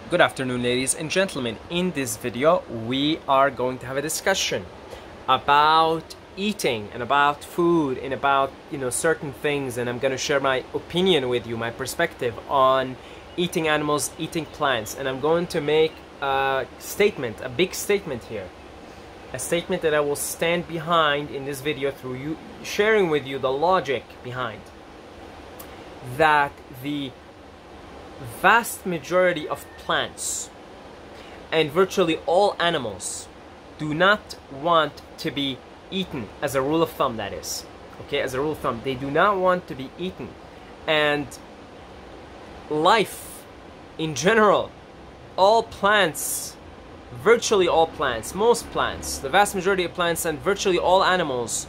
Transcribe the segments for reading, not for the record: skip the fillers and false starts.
Good afternoon, ladies and gentlemen. In this video, we are going to have a discussion about eating and about food and about, certain things, and I'm going to share my opinion with you, my perspective on eating animals, eating plants, and I'm going to make a statement, a big statement here. A statement that I will stand behind in this video through you sharing with you the logic behind that the vast majority of plants and virtually all animals do not want to be eaten, as a rule of thumb, that is. Okay, as a rule of thumb, they do not want to be eaten. And life in general, all plants, virtually all plants, most plants, the vast majority of plants and virtually all animals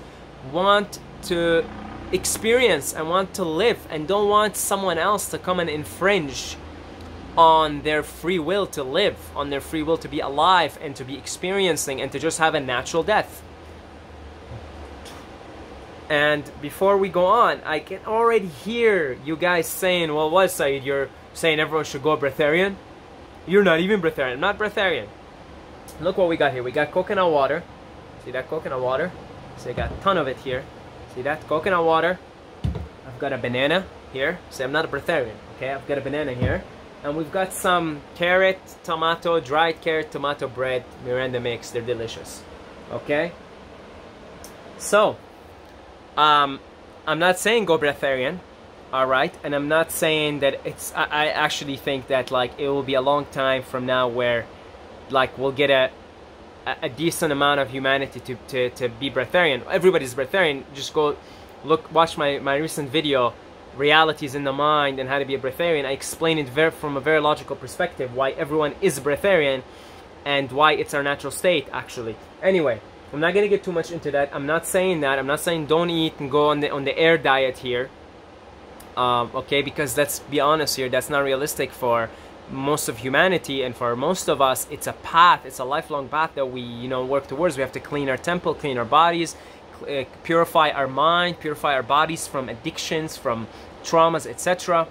want to experience and want to live and don't want someone else to come and infringe on their free will to live, on their free will to be alive and to be experiencing and to just have a natural death. And before we go on, I can already hear you guys saying, well, what, Saeed, you're saying everyone should go breatharian? You're not even breatharian. I'm not breatharian. Look what we got here. We got coconut water. See that coconut water? So I got a ton of it here. See that? Coconut water. I've got a banana here. See, I'm not a breatharian, okay? I've got a banana here. And we've got some carrot, tomato, dried carrot, tomato bread, Miranda mix. They're delicious, okay? So, I'm not saying go breatharian, alright? And I'm not saying that it's... I actually think that, like, it will be a long time from now where, like, we'll get a decent amount of humanity to be breatharian. Everybody's breatharian. Just go watch my recent video, Realities in the Mind and How to Be a Breatharian. I explain it from a very logical perspective why everyone is breatharian and why it's our natural state, actually. Anyway, I'm not gonna get too much into that. I'm not saying that. I'm not saying don't eat and go on the air diet here. Okay, because let's be honest here, that's not realistic for most of humanity, and for most of us it's a path, it's a lifelong path that we work towards. We have to clean our temple, clean our bodies, purify our mind, purify our bodies from addictions, from traumas, etc.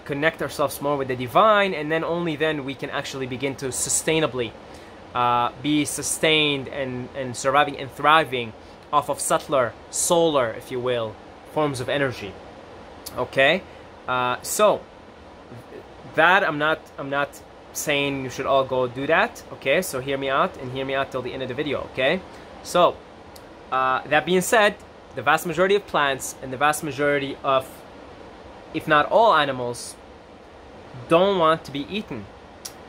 Connect ourselves more with the divine, and then only then we can actually begin to sustainably be sustained and surviving and thriving off of subtler, solar, if you will, forms of energy. Okay, so that I'm not saying you should all go do that, okay? So hear me out, and hear me out till the end of the video, okay? So that being said, the vast majority of plants and the vast majority of, if not all animals, don't want to be eaten.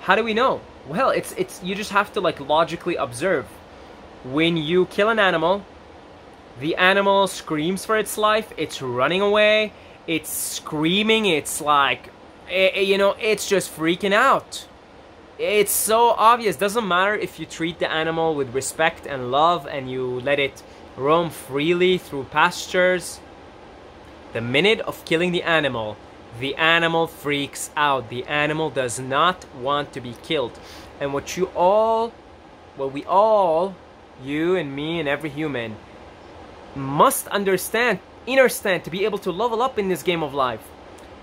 How do we know? Well, it's you just have to, like, logically observe. When you kill an animal, the animal screams for its life, it's running away, it's screaming, it's like, it's just freaking out. It's so obvious. Doesn't matter if you treat the animal with respect and love and you let it roam freely through pastures. The minute of killing the animal freaks out. The animal does not want to be killed. And what we all, you and me and every human, must understand to be able to level up in this game of life,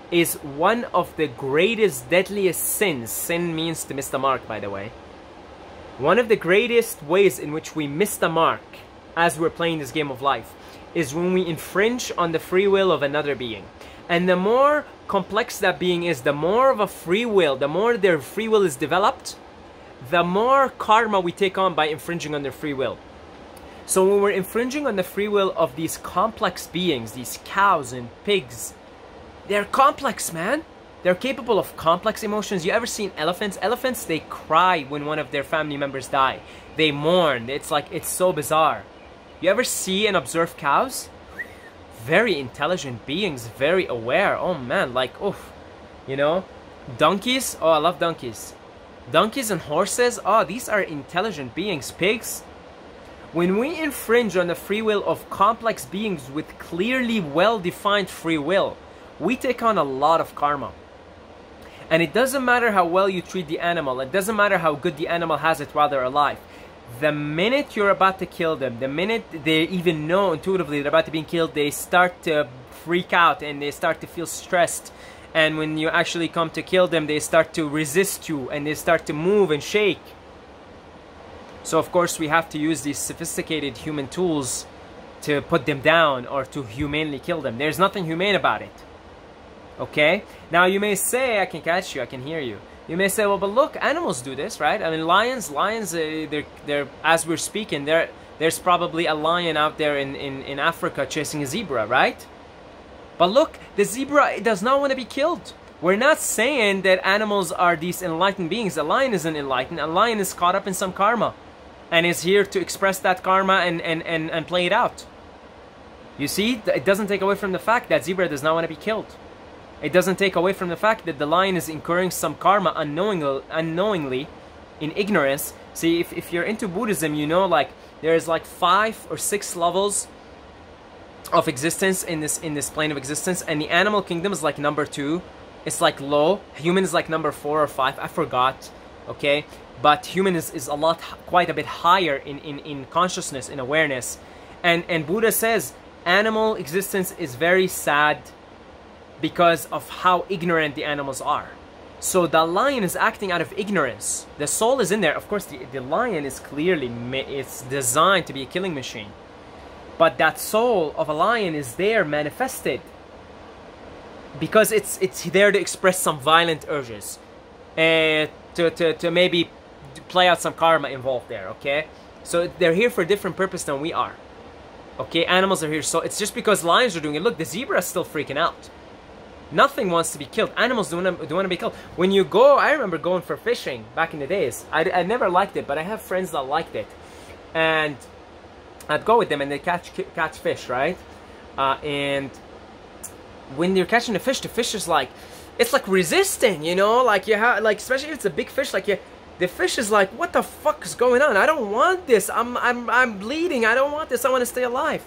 is one of the greatest, deadliest sins. Sin means to miss the mark, by the way. One of the greatest ways in which we miss the mark as we're playing this game of life is when we infringe on the free will of another being. And the more complex that being is, the more of a free will, the more their free will is developed, the more karma we take on by infringing on their free will. So when we're infringing on the free will of these complex beings, these cows and pigs, they're complex, man. They're capable of complex emotions. You ever seen elephants? Elephants, they cry when one of their family members die. They mourn. It's like, it's so bizarre. You ever see and observe cows? Very intelligent beings, very aware. Oh man, like, oof. Donkeys? Oh, I love donkeys. Donkeys and horses? Oh, these are intelligent beings. Pigs? When we infringe on the free will of complex beings with clearly well-defined free will, we take on a lot of karma. And it doesn't matter how well you treat the animal. It doesn't matter how good the animal has it while they're alive. The minute you're about to kill them, the minute they even know intuitively they're about to be killed, they start to freak out and they start to feel stressed And when you actually come to kill them, they start to resist you and they start to move and shake. So of course we have to use these sophisticated human tools to put them down or to humanely kill them. There's nothing humane about it. Okay? Now you may say, I can catch you, I can hear you. You may say, well, but look, animals do this, right? I mean, lions, they're as we're speaking, there's probably a lion out there in Africa chasing a zebra, right? But look, the zebra does not want to be killed. We're not saying that animals are these enlightened beings. A lion isn't enlightened. A lion is caught up in some karma and is here to express that karma and play it out. You see, it doesn't take away from the fact that zebra does not want to be killed. It doesn't take away from the fact that the lion is incurring some karma unknowingly, in ignorance. See, if you're into Buddhism, you know, like there's like 5 or 6 levels of existence in this plane of existence, and the animal kingdom is like number 2. It's like low. Human is like number 4 or 5. I forgot. Okay, but human is quite a bit higher in consciousness, in awareness, and Buddha says animal existence is very sad because of how ignorant the animals are. So the lion is acting out of ignorance. The soul is in there. Of course, the lion is clearly it's designed to be a killing machine. But that soul of a lion is there manifested because it's there to express some violent urges, to maybe play out some karma involved there. Okay, so they're here for a different purpose than we are. Okay, animals are here, so it's just because lions are doing it. Look, the zebra is still freaking out. Nothing wants to be killed. Animals don't want to be killed. When you go, I remember going for fishing back in the days. I never liked it, but I have friends that liked it, and I'd go with them and they catch fish, right? And when you're catching the fish is like, it's like resisting, you know, like you have, like, especially if it's a big fish, like the fish is like, what the fuck is going on? I don't want this. I'm bleeding. I don't want this. I want to stay alive.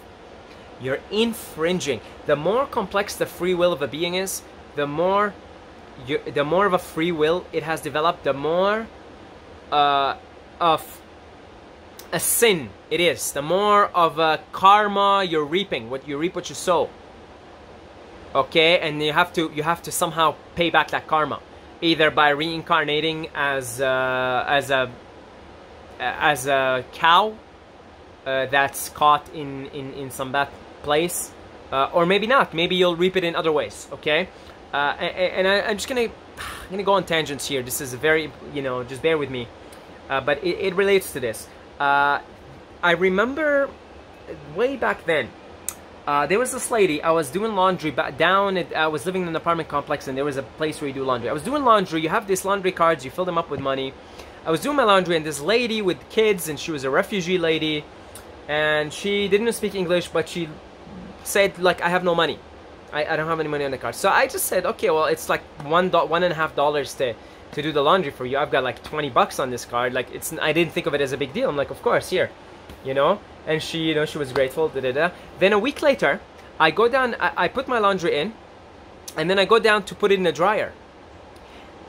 You're infringing. The more complex the free will of a being is, the more of a free will it has developed, the more of a sin it is, the more of a karma you're reaping. What you reap, what you sow. Okay, and you have to somehow pay back that karma, either by reincarnating as a cow that's caught in some bad place, or maybe not. Maybe you'll reap it in other ways. Okay, I'm just gonna go on tangents here. This is a very, just bear with me, but it relates to this. I remember way back then, there was this lady. I was doing laundry I was living in an apartment complex, and there was a place where you do laundry. I was doing laundry. You have these laundry cards. You fill them up with money. I was doing my laundry, and this lady with kids, and she was a refugee lady, and she didn't speak English, but she said, like, I have no money. I don't have any money on the card. So I just said, okay, well, it's like $1.50 to do the laundry for you. I've got like 20 bucks on this card. Like, I didn't think of it as a big deal. I'm like, of course, here, and she, she was grateful. Then a week later, I go down, I put my laundry in, and then I go down to put it in the dryer.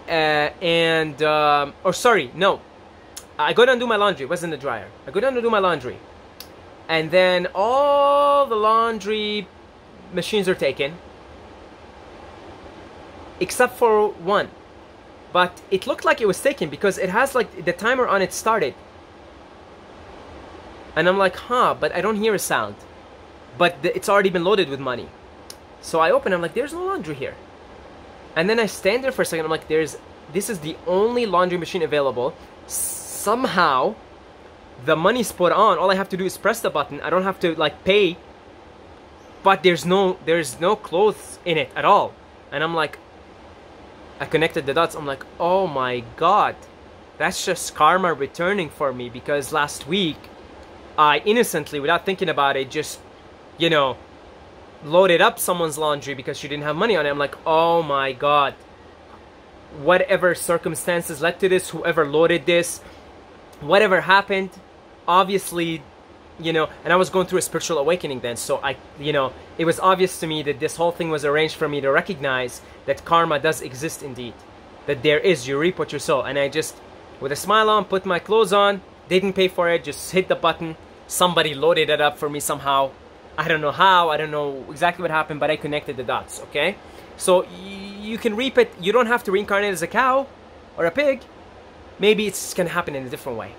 Or sorry, no, I go down to do my laundry. It wasn't in the dryer. I go down to do my laundry, and then all the laundry machines are taken, except for one. But it looked like it was taken because it has like the timer on it started. And I'm like, but I don't hear a sound. But it's already been loaded with money. So I open, I'm like, there's no laundry here. And then I stand there for a second, I'm like, this is the only laundry machine available. Somehow, the money's put on, all I have to do is press the button. I don't have to like pay. But there's no clothes in it at all. And I'm like, I connected the dots. I'm like, oh my God, that's just karma returning for me, because last week I innocently, without thinking about it, just, loaded up someone's laundry because she didn't have money on it. I'm like, oh my God, whatever circumstances led to this, whoever loaded this, whatever happened, obviously, and I was going through a spiritual awakening then, so it was obvious to me that this whole thing was arranged for me to recognize that karma does exist indeed, that there is, you reap what you sow. And I just, with a smile on, put my clothes on, didn't pay for it, just hit the button. Somebody loaded it up for me somehow. I don't know how, I don't know exactly what happened, but I connected the dots, okay? So you can reap it. You don't have to reincarnate as a cow or a pig. Maybe it's gonna happen in a different way.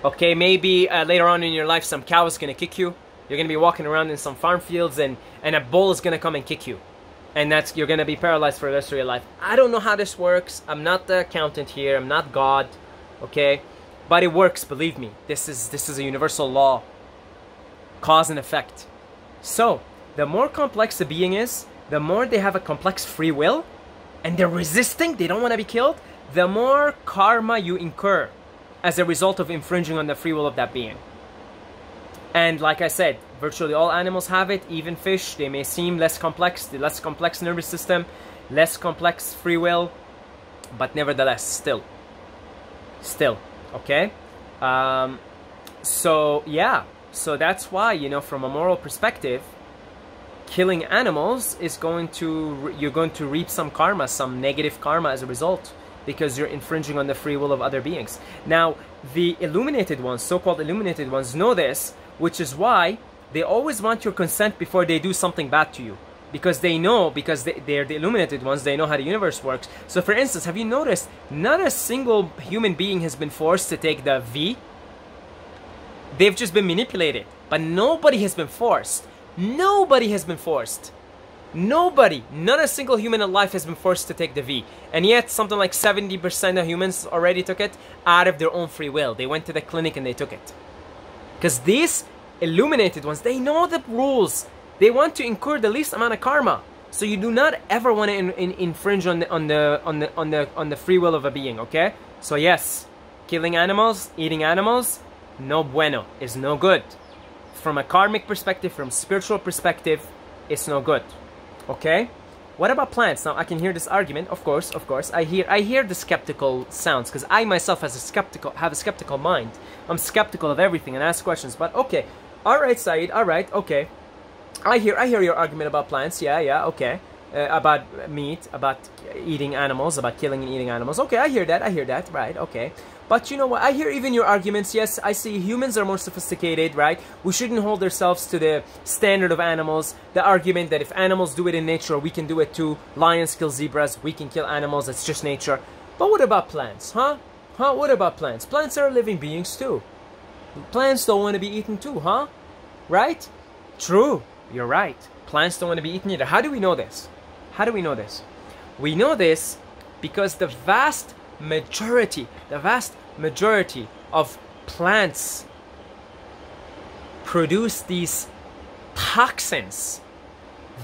Okay, maybe later on in your life, some cow is gonna kick you. You're gonna be walking around in some farm fields, and a bull is gonna come and kick you, and you're gonna be paralyzed for the rest of your life. I don't know how this works. I'm not the accountant here. I'm not God. Okay, but it works. Believe me. This is a universal law. Cause and effect. So the more complex the being is, the more they have a complex free will, and they're resisting. They don't want to be killed. The more karma you incur as a result of infringing on the free will of that being. And like I said, virtually all animals have it, even fish. They may seem less complex, the less complex nervous system, less complex free will, but nevertheless, still, okay? So yeah, so that's why, you know, from a moral perspective, killing animals is you're going to reap some karma, some negative karma as a result, because you're infringing on the free will of other beings. Now, the illuminated ones, so-called illuminated ones, know this, which is why they always want your consent before they do something bad to you. Because they know, because they're the illuminated ones, they know how the universe works. So for instance, have you noticed, not a single human being has been forced to take the V? They've just been manipulated. But nobody has been forced. Nobody has been forced. Nobody, not a single human alive has been forced to take the V. And yet, something like 70% of humans already took it out of their own free will. They went to the clinic and they took it. Because these illuminated ones, they know the rules. They want to incur the least amount of karma. So you do not ever want to infringe on the free will of a being, okay? So yes, killing animals, eating animals, no bueno, is no good. From a karmic perspective, from a spiritual perspective, it's no good. Okay? What about plants? Now I can hear this argument, of course. I hear the skeptical sounds, because I myself have a skeptical mind. I'm skeptical of everything and ask questions. But okay, all right, Saeed. All right, okay. I hear your argument about plants. Yeah, okay. About meat, about eating animals, about killing and eating animals. Okay, I hear that. Right, okay. But you know what? I hear even your arguments. Yes, I see humans are more sophisticated, right? We shouldn't hold ourselves to the standard of animals. The argument that if animals do it in nature, we can do it too. Lions kill zebras, we can kill animals, it's just nature. But what about plants, huh? What about plants? Plants are living beings too. Plants don't want to be eaten too, huh? Right? True, you're right. Plants don't want to be eaten either. How do we know this? How do we know this? We know this because the vast majority of plants produce these toxins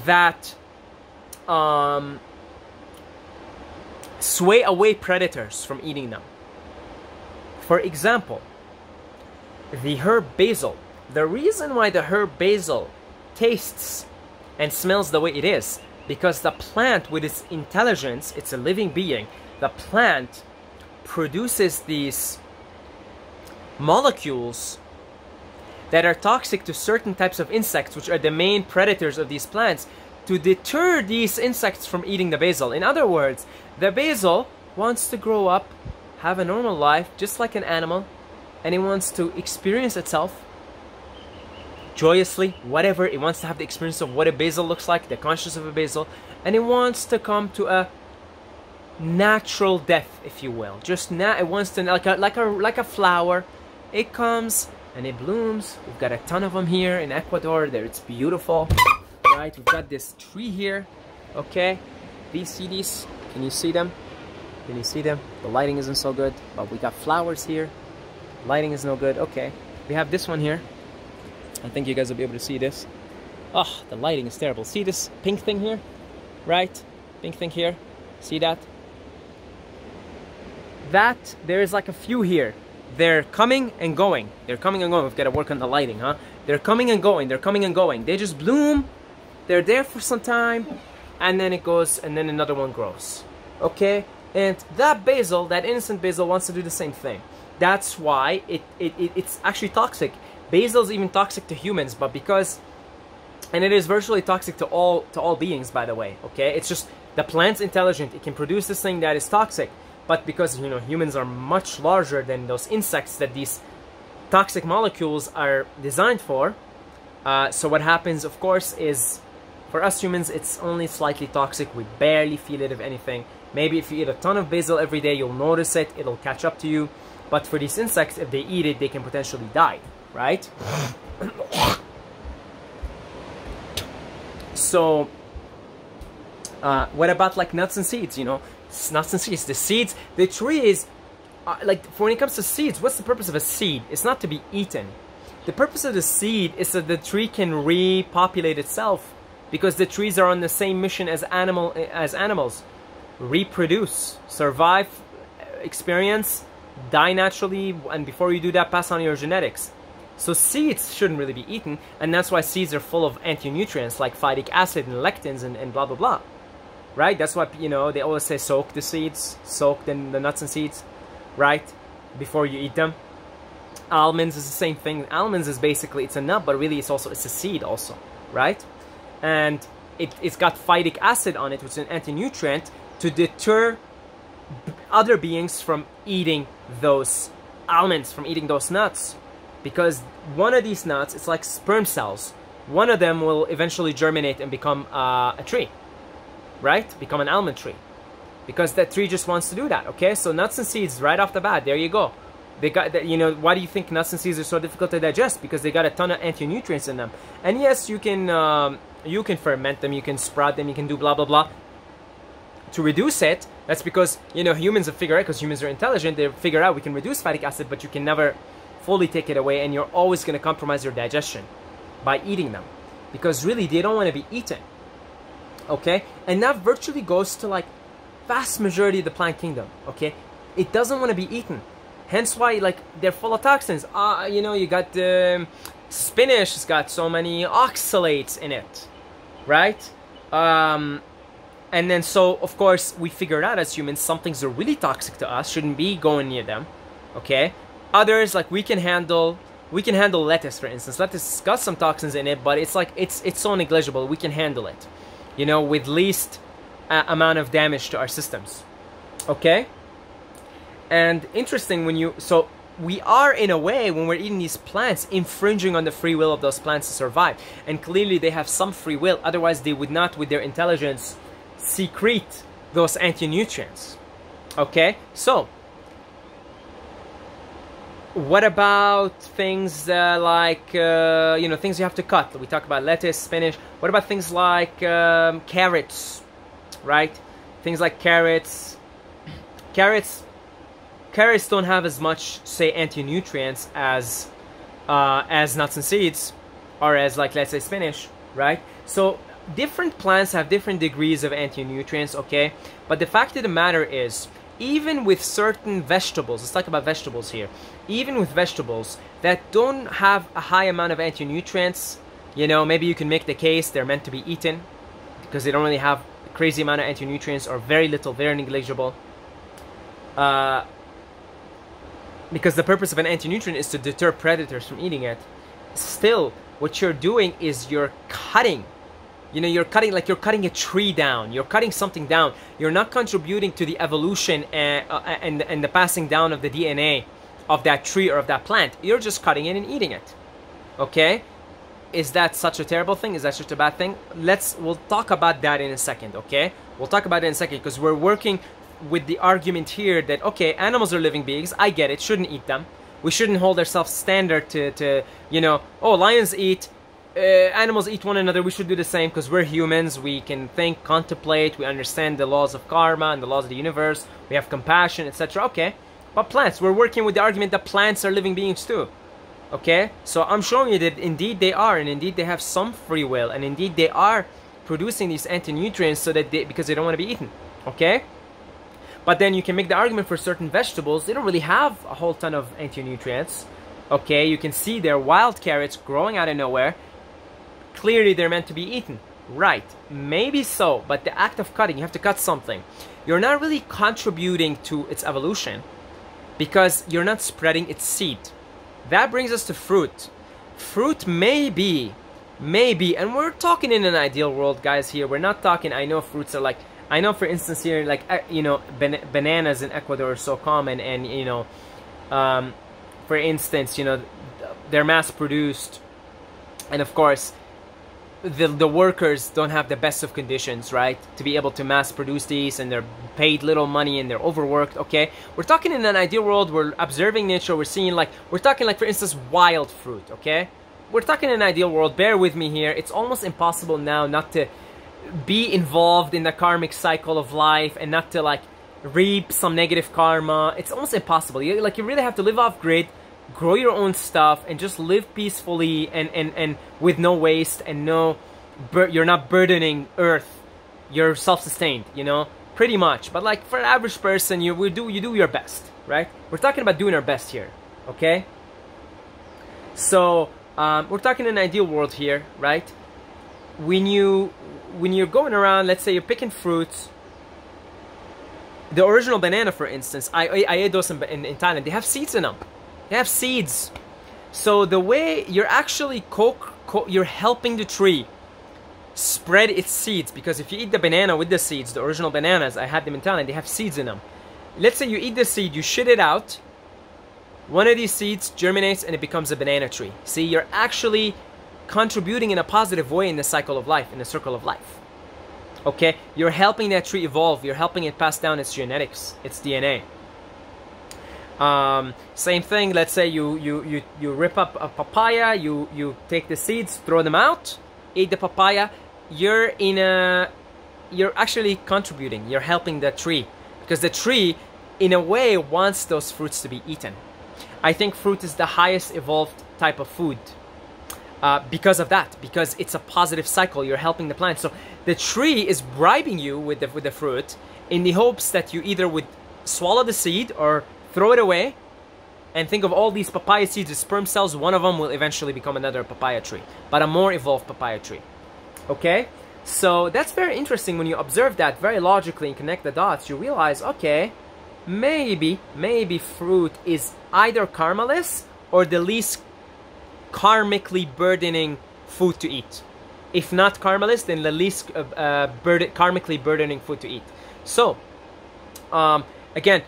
that sway away predators from eating them. For example, the herb basil. The reason why the herb basil tastes and smells the way it is, because the plant, with its intelligence, it's a living being, the plant produces these molecules that are toxic to certain types of insects, which are the main predators of these plants, to deter these insects from eating the basil. In other words, the basil wants to grow up, have a normal life, just like an animal, and it wants to experience itself joyously, whatever. It wants to have the experience of what a basil looks like, the consciousness of a basil, and it wants to come to a natural death, if you will. It wants to, like a flower. It comes and it blooms. We've got a ton of them here in Ecuador. There, it's beautiful, right? We've got this tree here. Okay, see these? Can you see them? Can you see them? The lighting isn't so good, but we got flowers here. Lighting is no good. Okay, we have this one here. I think you guys will be able to see this. Oh, the lighting is terrible. See this pink thing here? Right? Pink thing here. See that? There is like a few here. They're coming and going. They're coming and going. We've got to work on the lighting, huh? They're coming and going. They're coming and going. They just bloom. They're there for some time. And then it goes, and then another one grows. Okay? And that basil, that innocent basil, wants to do the same thing. That's why it's actually toxic. Basil is even toxic to humans, but because, and it is virtually toxic to all beings, by the way. Okay? It's just the plant's intelligent. It can produce this thing that is toxic. But because, you know, humans are much larger than those insects that these toxic molecules are designed for, so what happens, of course, is For us humans, it's only slightly toxic. We barely feel it, if anything. Maybe if you eat a ton of basil every day, you'll notice it. It'll catch up to you. But for these insects, if they eat it, they can potentially die, right? So, what about like nuts and seeds, you know? Nuts and seeds. The seeds, the tree is, like, when it comes to seeds, what's the purpose of a seed? It's not to be eaten. The purpose of the seed is that the tree can repopulate itself, because the trees are on the same mission as animals. Reproduce, survive, experience, die naturally, and before you do that, pass on your genetics. So seeds shouldn't really be eaten, and that's why seeds are full of anti-nutrients like phytic acid and lectins and blah blah blah. Right? That's why, you know, they always say soak the seeds, soak the nuts and seeds, right? Before you eat them. Almonds is the same thing. Almonds is basically, it's a nut, but really it's a seed also, right? And it's got phytic acid on it, which is an anti-nutrient, to deter other beings from eating those almonds, from eating those nuts. Because one of these nuts, it's like sperm cells. One of them will eventually germinate and become a tree, right? Become an almond tree. Because that tree just wants to do that, okay? So nuts and seeds, right off the bat, there you go. They got, you know, why do you think nuts and seeds are so difficult to digest? Because they got a ton of anti-nutrients in them. And yes, you can ferment them, you can sprout them, you can do blah, blah, blah. To reduce it, that's because, you know, humans have figured out, because humans are intelligent, they figure out we can reduce phytic acid, but you can never fully take it away, and you're always going to compromise your digestion by eating them. Because really, they don't want to be eaten. Okay? And that virtually goes to, like, vast majority of the plant kingdom. Okay? It doesn't want to be eaten. Hence why, like, they're full of toxins. You know, you got the spinach, it's got so many oxalates in it, right? And then so, of course, we figured out as humans, some things are really toxic to us, shouldn't be going near them, okay? Others, like, we can handle lettuce, for instance. Lettuce has got some toxins in it, but it's like, it's so negligible, we can handle it, you know, with least amount of damage to our systems, okay? And interesting, so we are, in a way, when we're eating these plants, infringing on the free will of those plants to survive. And clearly they have some free will, otherwise they would not, with their intelligence, secrete those anti-nutrients. Okay? So, what about things like, you know, things you have to cut? We talk about lettuce, spinach. What about things like carrots, right? Things like carrots. Carrots don't have as much, say, anti-nutrients as nuts and seeds, or as, like, let's say, spinach, right? So different plants have different degrees of anti-nutrients, okay? But the fact of the matter is, even with certain vegetables, let's talk about vegetables here, even with vegetables that don't have a high amount of anti-nutrients, you know, maybe you can make the case they're meant to be eaten because they don't really have a crazy amount of anti-nutrients, or very little, very negligible. Because the purpose of an anti-nutrient is to deter predators from eating it. Still, what you're doing is you're cutting. You know, you're cutting a tree down. You're cutting something down. You're not contributing to the evolution and the passing down of the DNA of that tree or of that plant. You're just cutting it and eating it. Okay? Is that such a terrible thing? Is that such a bad thing? We'll talk about that in a second, okay? We'll talk about it in a second, because we're working with the argument here that, okay, animals are living beings, I get it, shouldn't eat them. We shouldn't hold ourselves standard to you know, oh, lions eat, animals eat one another, we should do the same because we're humans, we can think, contemplate, we understand the laws of karma and the laws of the universe, we have compassion, etc. Okay, but plants, we're working with the argument that plants are living beings too. Okay, so I'm showing you that indeed they are, and indeed they have some free will, and indeed they are producing these anti-nutrients so that because they don't want to be eaten. Okay? But then you can make the argument for certain vegetables, they don't really have a whole ton of anti-nutrients. Okay, you can see they're wild carrots growing out of nowhere. Clearly they're meant to be eaten. Right, maybe so, but the act of cutting, you have to cut something. You're not really contributing to its evolution because you're not spreading its seed. That brings us to fruit. Fruit may be, and we're talking in an ideal world, guys, here. We're not talking, I know fruits are like, I know, for instance, here, like, you know, bananas in Ecuador are so common, and, you know, for instance, you know, they're mass-produced, and, of course, the workers don't have the best of conditions, right, to be able to mass produce these, and they're paid little money and they're overworked. Okay, we're talking in an ideal world. We're observing nature. We're seeing, like, we're talking, like, for instance, wild fruit. Okay, we're talking in an ideal world. Bear with me here. It's almost impossible now not to be involved in the karmic cycle of life and not to, like, reap some negative karma. It's almost impossible. You really have to live off grid, grow your own stuff, and just live peacefully and with no waste and no you're not burdening earth. You're self-sustained, you know, pretty much. But, like, for an average person, you do your best, right? We're talking about doing our best here. Okay, so we're talking an ideal world here, right? When you're going around, let's say you're picking fruits. The original banana, for instance, I ate those in Thailand. They have seeds in them. They have seeds. So the way you're actually you're helping the tree spread its seeds, because if you eat the banana with the seeds, the original bananas, I had them in Thailand, they have seeds in them. Let's say you eat the seed, you shit it out. One of these seeds germinates and it becomes a banana tree. See, you're actually contributing in a positive way in the cycle of life, in the circle of life. Okay, you're helping that tree evolve. You're helping it pass down its genetics, its DNA. Same thing. Let's say you rip up a papaya. You take the seeds, throw them out, eat the papaya. You're actually contributing. You're helping the tree, because the tree, in a way, wants those fruits to be eaten. I think fruit is the highest evolved type of food. Because of that, because it's a positive cycle. You're helping the plant. So the tree is bribing you with the fruit in the hopes that you either would swallow the seed or throw it away. And think of all these papaya seeds as sperm cells. One of them will eventually become another papaya tree, but a more evolved papaya tree. Okay, so that's very interesting. When you observe that very logically and connect the dots, you realize, okay, maybe fruit is either karmaless or the least karmically burdening food to eat. If not karmaless, then the least karmically burdening food to eat. So, again,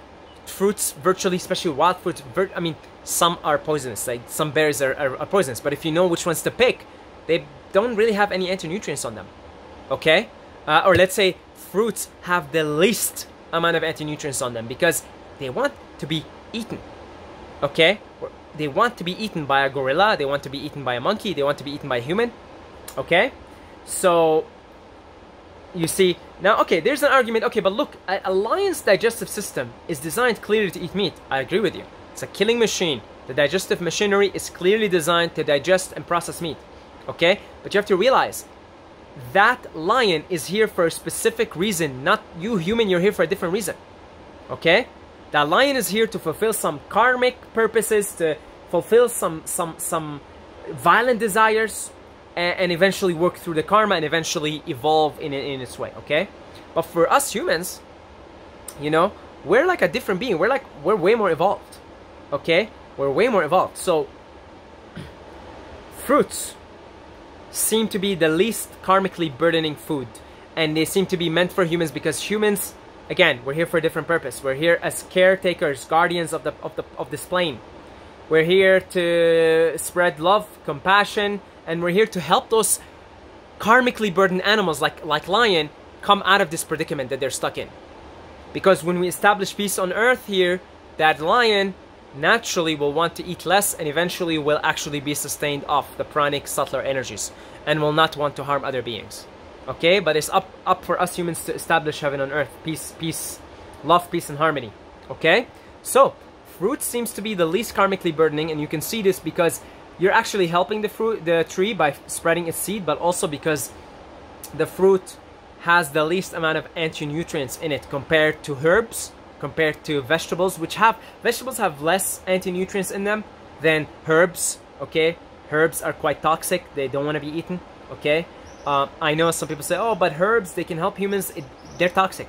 fruits, virtually, especially wild fruits, I mean, some are poisonous. Like some berries are poisonous, but if you know which ones to pick, they don't really have any anti-nutrients on them. Okay? Or let's say fruits have the least amount of anti-nutrients on them because they want to be eaten. Okay? They want to be eaten by a gorilla, they want to be eaten by a monkey, they want to be eaten by a human. Okay? So, you see, now, okay, there's an argument. Okay, but look, a lion's digestive system is designed clearly to eat meat. I agree with you. It's a killing machine. The digestive machinery is clearly designed to digest and process meat. Okay? But you have to realize, that lion is here for a specific reason. Not you, human, you're here for a different reason. Okay? That lion is here to fulfill some karmic purposes, to fulfill some violent desires, and eventually work through the karma and eventually evolve in its way, okay? But for us humans, you know, we're like a different being. We're way more evolved, okay? We're way more evolved. So, fruits seem to be the least karmically burdening food, and they seem to be meant for humans because humans, again, we're here for a different purpose. We're here as caretakers, guardians of this plane. We're here to spread love, compassion, and we're here to help those karmically burdened animals like lion come out of this predicament that they're stuck in. Because when we establish peace on earth here, that lion naturally will want to eat less and eventually will actually be sustained off the pranic subtler energies and will not want to harm other beings. Okay, but it's up for us humans to establish heaven on earth. Peace, love, peace, and harmony. Okay? So, fruit seems to be the least karmically burdening, and you can see this because you're actually helping the tree by spreading its seed, but also because the fruit has the least amount of anti-nutrients in it compared to herbs, compared to vegetables, vegetables have less anti-nutrients in them than herbs. Okay? Herbs are quite toxic. They don't want to be eaten. Okay? I know some people say, oh, but herbs, they can help humans. They're toxic.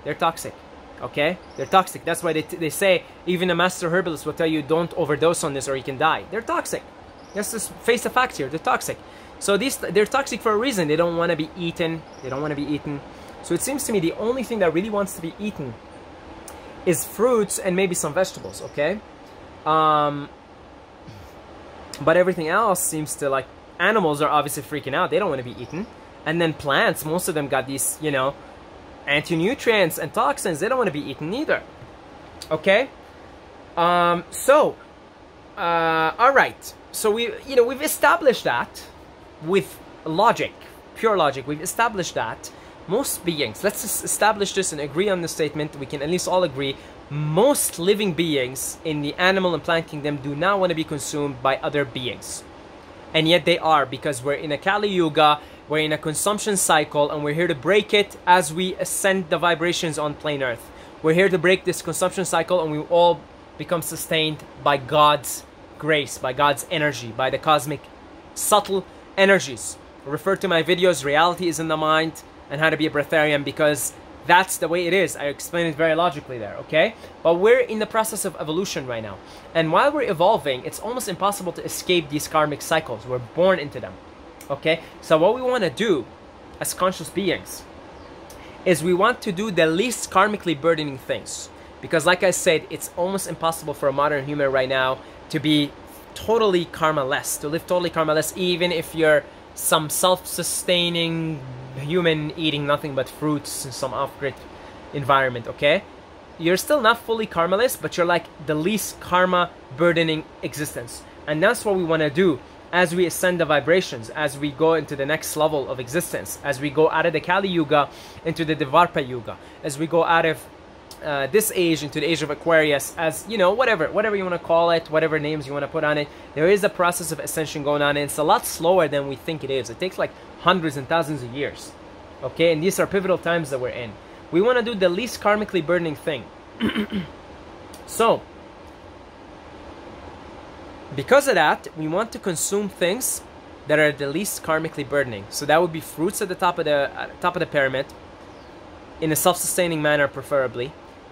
They're toxic. Okay? They're toxic. That's why they say, even a master herbalist will tell you, don't overdose on this or you can die. They're toxic. Let's just face the facts here. They're toxic. So they're toxic for a reason. They don't want to be eaten. They don't want to be eaten. So it seems to me the only thing that really wants to be eaten is fruits and maybe some vegetables, okay? But everything else seems to, like, animals are obviously freaking out. They don't want to be eaten. And then plants, most of them got these, you know, anti-nutrients and toxins. They don't want to be eaten either. Okay? All right. So we've established that with logic, pure logic. We've established that most beings, let's just establish this and agree on the statement. We can at least all agree, most living beings in the animal and plant kingdom do not want to be consumed by other beings. And yet they are, because we're in a Kali Yuga, we're in a consumption cycle, and we're here to break it as we ascend the vibrations on plain Earth. We're here to break this consumption cycle, and we all become sustained by God's grace, by God's energy, by the cosmic subtle energies. Refer to my videos, Reality is in the Mind, and How to be a Breatharian, because that's the way it is. I explain it very logically there, okay? But we're in the process of evolution right now. And while we're evolving, it's almost impossible to escape these karmic cycles. We're born into them, okay? So what we want to do as conscious beings is we want to do the least karmically burdening things. Because like I said, it's almost impossible for a modern human right now to be totally karma-less, to live totally karma-less, even if you're some self-sustaining human eating nothing but fruits in some off-grid environment, okay? You're still not fully karma-less, but you're like the least karma-burdening existence. And that's what we want to do as we ascend the vibrations, as we go into the next level of existence, as we go out of the Kali Yuga into the Dvarpa Yuga, as we go out of this age into the age of Aquarius, as, you know, whatever you want to call it, whatever names you want to put on it, there is a process of ascension going on, and it's a lot slower than we think it is. It takes like hundreds and thousands of years, okay? And these are pivotal times that we're in. We want to do the least karmically burdening thing. So, because of that, we want to consume things that are the least karmically burdening. So that would be fruits at the top of the pyramid, in a self-sustaining manner preferably,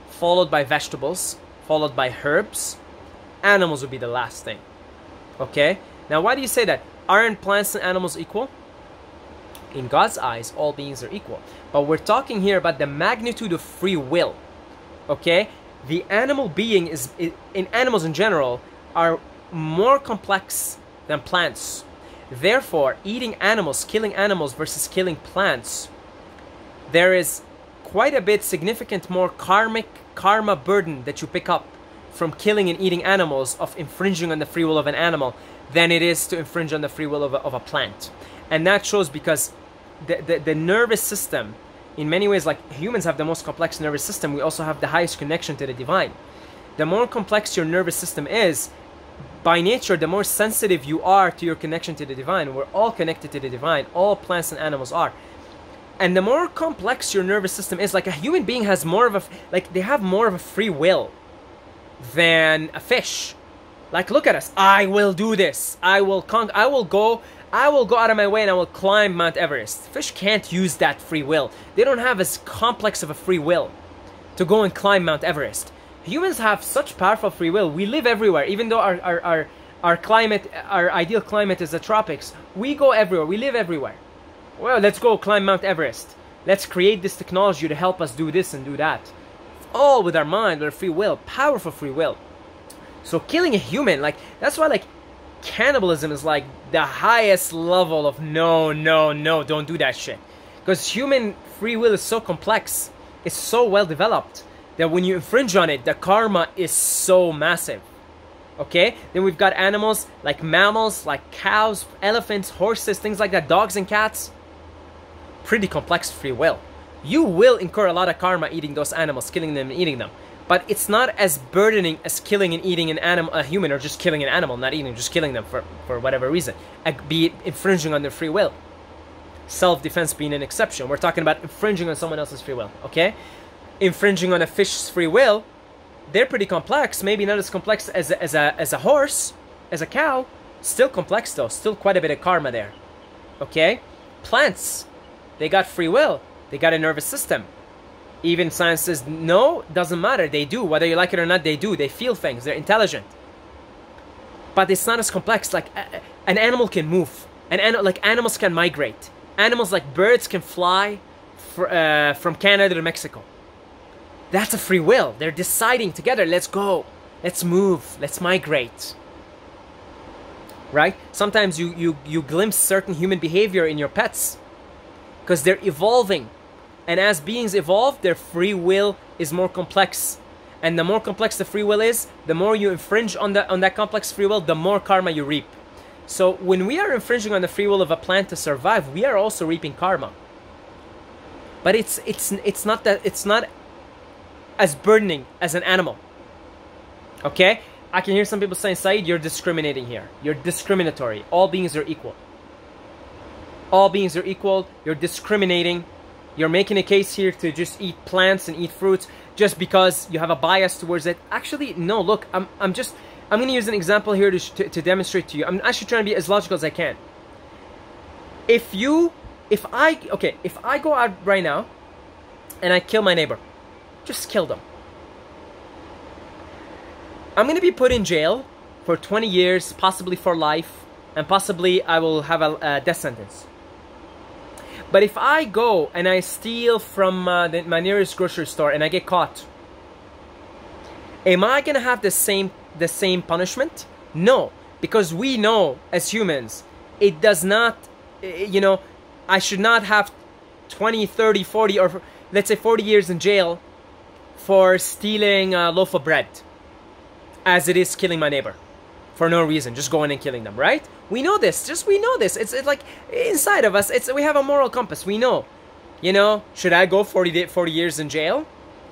followed by vegetables, followed by herbs. Animals would be the last thing, okay? Now, why do you say that? Aren't plants and animals equal? In God's eyes, all beings are equal. But we're talking here about the magnitude of free will, okay? The animal being in animals in general, are more complex than plants. Therefore, eating animals, killing animals versus killing plants, there is quite a bit significant more karma burden that you pick up from killing and eating animals, of infringing on the free will of an animal, than it is to infringe on the free will of a plant. And that shows because the nervous system, in many ways, like humans have the most complex nervous system, we also have the highest connection to the divine. The more complex your nervous system is, by nature, the more sensitive you are to your connection to the divine. We're all connected to the divine. All plants and animals are. And the more complex your nervous system is, like a human being has more of they have more of a free will than a fish. Like, look at us. I will do this. I will go out of my way and I will climb Mount Everest. Fish can't use that free will. They don't have as complex of a free will to go and climb Mount Everest. Humans have such powerful free will. We live everywhere. Even though our climate, our ideal climate is the tropics, we go everywhere. We live everywhere. Well, let's go climb Mount Everest. Let's create this technology to help us do this and do that. All with our mind, with our free will, powerful free will. So killing a human, like, that's why, like, cannibalism is like the highest level of no, don't do that shit. Because human free will is so complex, it's so well developed, that when you infringe on it, the karma is so massive. Okay? Then we've got animals like mammals, like cows, elephants, horses, things like that, dogs and cats. Pretty complex free will. You will incur a lot of karma eating those animals, killing them and eating them. But it's not as burdening as killing and eating an animal, a human, or just killing an animal, not eating, just killing them for whatever reason. Be it infringing on their free will. Self-defense being an exception. We're talking about infringing on someone else's free will, okay? Infringing on a fish's free will, they're pretty complex. Maybe not as complex as a horse, as a cow. Still complex though. Still quite a bit of karma there, okay? Plants, they got free will. They got a nervous system. Even science says, no, doesn't matter. They do. Whether you like it or not, they do. They feel things. They're intelligent. But it's not as complex. Like, an animal can move. Like, animals can migrate. Animals like birds can fly from Canada to Mexico. That's a free will. They're deciding together, let's go. Let's move. Let's migrate. right? Sometimes you glimpse certain human behavior in your pets because they're evolving. And as beings evolve, their free will is more complex. And the more complex the free will is, the more you infringe on that complex free will, the more karma you reap. So when we are infringing on the free will of a plant to survive, we are also reaping karma. But it's not as burdening as an animal. Okay? I can hear some people saying, Saeed, you're discriminating here. You're discriminatory. All beings are equal. All beings are equal. You're discriminating. You're making a case here to just eat plants and eat fruits just because you have a bias towards it. Actually, no, look, I'm going to use an example here to demonstrate to you. I'm actually trying to be as logical as I can. If I go out right now and I kill my neighbor, just kill them, I'm going to be put in jail for 20 years, possibly for life, and possibly I will have a death sentence. But if I go and I steal from my nearest grocery store and I get caught, am I going to have the same punishment? No, because we know as humans, it does not, I should not have 20, 30, 40, or let's say 40 years in jail for stealing a loaf of bread, as it is killing my neighbor for no reason, just going and killing them, right? We know this, we know this. It's like inside of us, we have a moral compass. We know, should I go 40 years in jail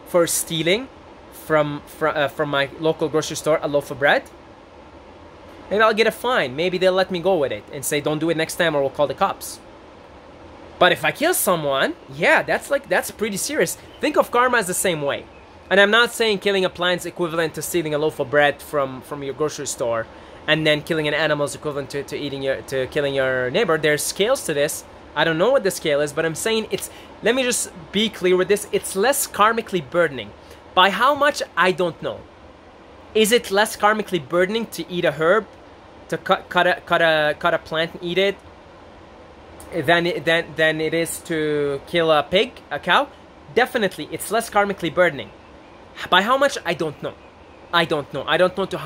for stealing from my local grocery store a loaf of bread? Maybe I'll get a fine. Maybe they'll let me go with it and say, don't do it next time or we'll call the cops. But if I kill someone, yeah, that's pretty serious. Think of karma as the same way. And I'm not saying killing a plant is equivalent to stealing a loaf of bread from your grocery store, and then killing an animal is equivalent to killing your neighbor. There's scales to this. I don't know what the scale is, but I'm saying let me just be clear with this. It's less karmically burdening. By how much, I don't know. Is it less karmically burdening to eat a herb, to cut a plant and eat it, than it is to kill a pig, a cow? Definitely, it's less karmically burdening. By how much, I don't know. I don't know to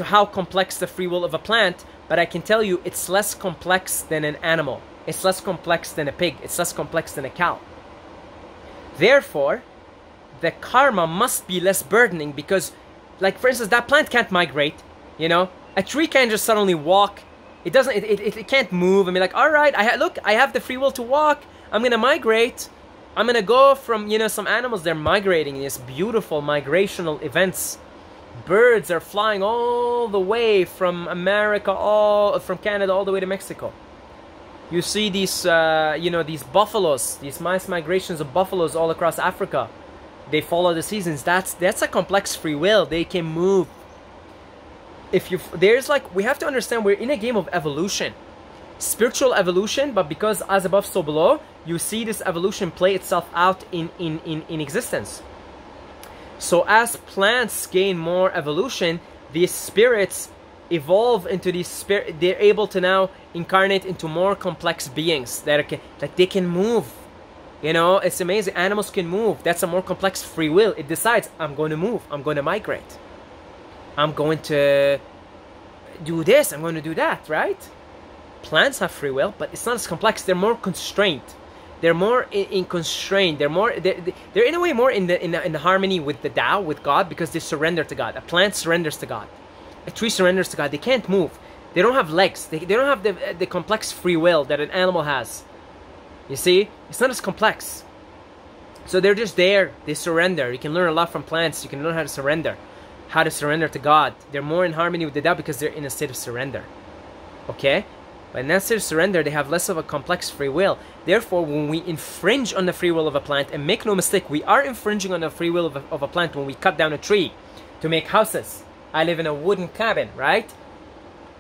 how complex the free will of a plant, but I can tell you it's less complex than an animal. It's less complex than a pig. It's less complex than a cow. Therefore, the karma must be less burdening because, like, for instance, that plant can't migrate, A tree can't just suddenly walk. It doesn't, it can't move and be like, all right, I have the free will to walk. I'm going to migrate. I'm going to go from, some animals, they're migrating, these beautiful migrational events. Birds are flying all the way from America, from Canada, all the way to Mexico. You see these, these buffaloes, these mass migrations of buffaloes all across Africa. They follow the seasons. That's a complex free will. They can move. We have to understand we're in a game of evolution. Spiritual evolution, but because as above so below, you see this evolution play itself out in existence. So as plants gain more evolution, these spirits evolve into these spirit. They're able to now incarnate into more complex beings that they can move. It's amazing. Animals can move. That's a more complex free will. It decides, I'm going to move. I'm going to migrate. I'm going to do this. I'm going to do that, right? Plants have free will, but it's not as complex. They're more constrained. They're more in constraint. They're in a way more in the harmony with the Tao, with God, because they surrender to God. A plant surrenders to God. A tree surrenders to God. They can't move. They don't have legs. They don't have the complex free will that an animal has. You see? It's not as complex. So they're just there. They surrender. You can learn a lot from plants. You can learn how to surrender to God. They're more in harmony with the Tao because they're in a state of surrender. Okay? But in that state of surrender, they have less of a complex free will. Therefore, when we infringe on the free will of a plant, and make no mistake, we are infringing on the free will of a plant when we cut down a tree to make houses. I live in a wooden cabin, right?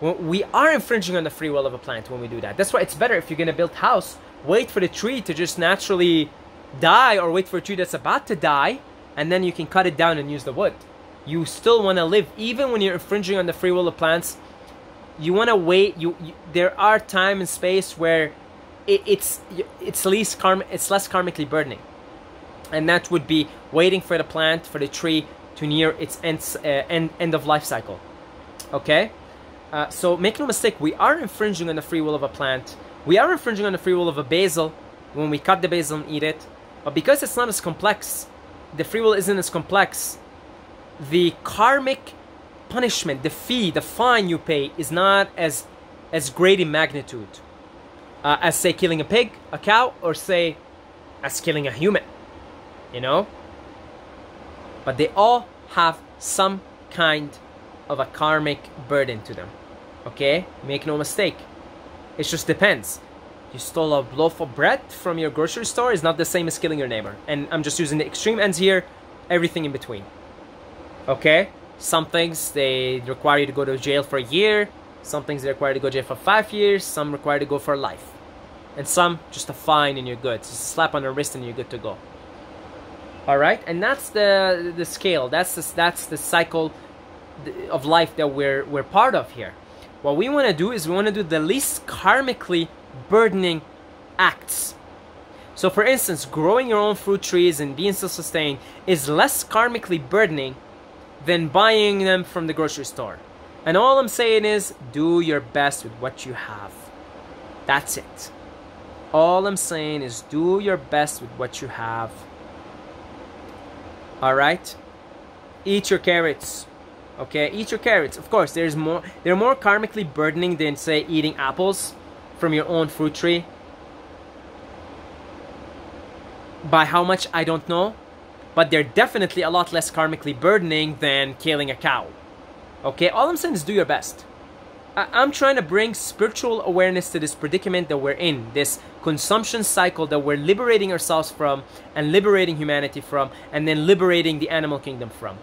We are infringing on the free will of a plant when we do that. That's why it's better if you're going to build a house, wait for the tree to just naturally die, or wait for a tree that's about to die, and then you can cut it down and use the wood. You still want to live, even when you're infringing on the free will of plants. You want to wait. There are time and space where it's less karmically burdening, and that would be waiting for the plant, for the tree to near its end of life cycle. Okay, So make no mistake, we are infringing on the free will of a plant. We are infringing on the free will of a basil when we cut the basil and eat it. But because it's not as complex, the free will isn't as complex, the karmic punishment, the fee, the fine you pay is not as great in magnitude as, say, killing a pig, a cow, or say, as killing a human, you know? But they all have some kind of a karmic burden to them, okay? Make no mistake. It just depends. You stole a loaf of bread from your grocery store is not the same as killing your neighbor. And I'm just using the extreme ends here, everything in between. Okay? Some things, they require you to go to jail for a year. Some things, they require you to go to jail for 5 years. Some require you to go for life. And some, just a fine and you're good. Just a slap on the wrist and you're good to go. Alright? And that's the scale. That's the cycle of life that we're part of here. What we want to do is we want to do the least karmically burdening acts. So for instance, growing your own fruit trees and being self-sustained is less karmically burdening than buying them from the grocery store. And all I'm saying is, do your best with what you have. That's it. All I'm saying is, do your best with what you have. Alright? Eat your carrots. Okay? Eat your carrots. Of course, they're more karmically burdening than, say, eating apples from your own fruit tree. By how much, I don't know. But they're definitely a lot less karmically burdening than killing a cow. Okay, all I'm saying is do your best. I'm trying to bring spiritual awareness to this predicament that we're in. This consumption cycle that we're liberating ourselves from and liberating humanity from and then liberating the animal kingdom from.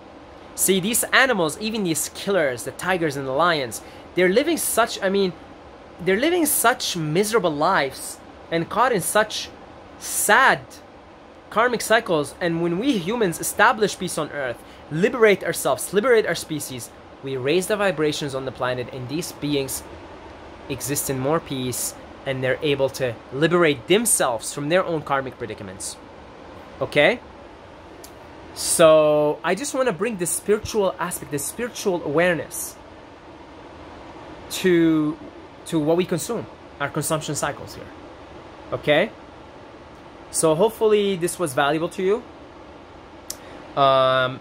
See, these animals, even these killers, the tigers and the lions, they're living such, they're living such miserable lives and caught in such sad karmic cycles. And when we humans establish peace on earth, liberate ourselves, liberate our species, we raise the vibrations on the planet, and these beings exist in more peace, and they're able to liberate themselves from their own karmic predicaments. Okay? So I just want to bring the spiritual aspect, the spiritual awareness to what we consume, our consumption cycles here. Okay? So hopefully this was valuable to you. I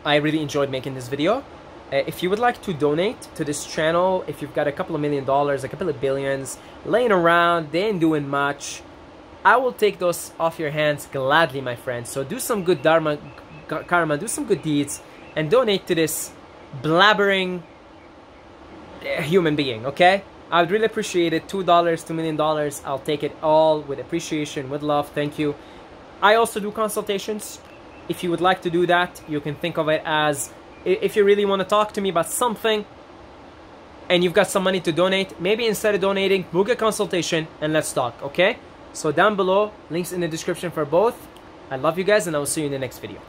really enjoyed making this video. If you would like to donate to this channel, if you've got a couple of $1 million, a couple of billions laying around, they ain't doing much, I will take those off your hands gladly, my friends. So do some good dharma, karma, do some good deeds, and donate to this blabbering human being, okay? I would really appreciate it. $2, $2 million, I'll take it all with appreciation, with love, thank you. I also do consultations. If you would like to do that, you can think of it as, if you really want to talk to me about something and you've got some money to donate, maybe instead of donating, book a consultation and let's talk, okay? So down below, links in the description for both. I love you guys, and I will see you in the next video.